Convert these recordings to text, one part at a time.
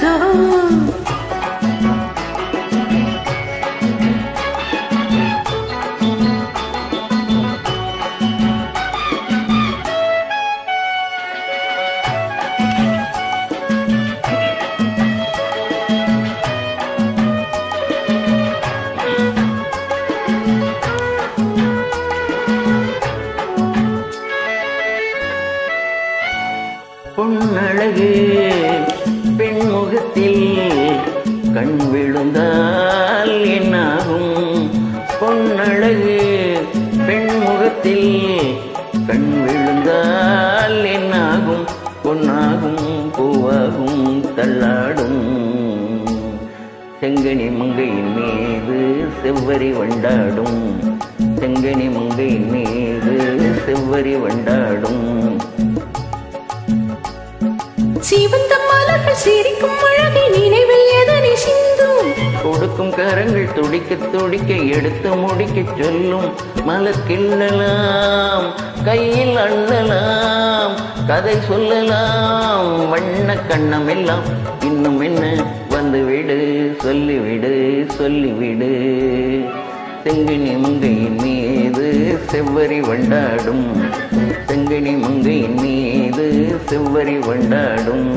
வராதோ பொன்னழகு பெண்முகத்தில் கண் விழுந்தால் என்னாகும் பொன்னழகு பெண்முகத்தில் கண் விழுந்தால் என்னாகும் பொன்னாகும் பூவாகும் தள்ளாடும் செங்கனி மங்கையின் மீது செவ்வரி வண்டாடும் செங்கனி மங்கையின் மீது செவ்வரி வண்டாடும் சிவந்த மலர்கள் சிரிக்கும் அழகை நினைவில் எதனை சிந்தும் கொடுக்கும் கரங்கள் துடிக்க துடிக்க எடுத்து முடிக்க சொல்லும் மலர் கிள்ளலாம் கையில் அள்ளலாம் கதை சொல்லலாம் வண்ண கண்ணம் எல்லாம் இன்னும் என்ன வந்துவிடு சொல்லிவிடு சொல்லிவிடு செங்கனி மங்கையின் மீது செவ்வரி வண்டாடும் செங்கனி மங்கையின் மீது செவ்வரி வண்டாடும்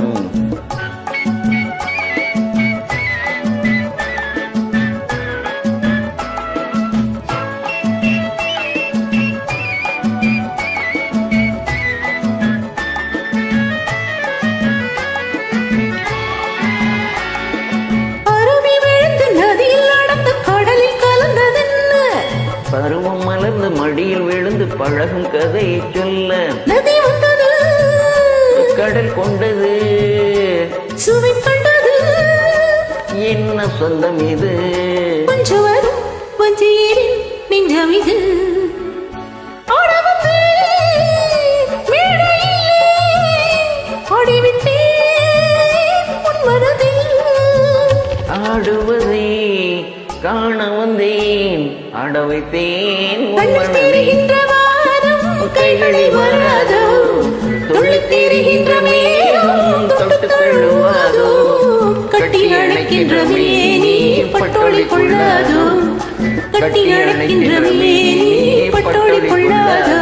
பருவம் மலர்ந்து மடியில் விழுந்து பழகும் கதையை சொல்ல நதி வந்தது கடல் கொண்டது சுவை கண்டது என்ன சொந்தம் இது கொஞ்சம் வரும் கொஞ்சம் நெஞ்சம் இது ஆடுவதை காண வந்தேன் ஆட வைத்தேன் கைகளில் வராதோ துள்ளி தெரிகின்ற மேகம் தொட்டு தழுவாதோ கட்டி அழைக்கின்ற மேனி பட்டொளி கொள்ளாதோ கட்டி அழைக்கின்ற மேனி பட்டொளி கொள்ளாதோ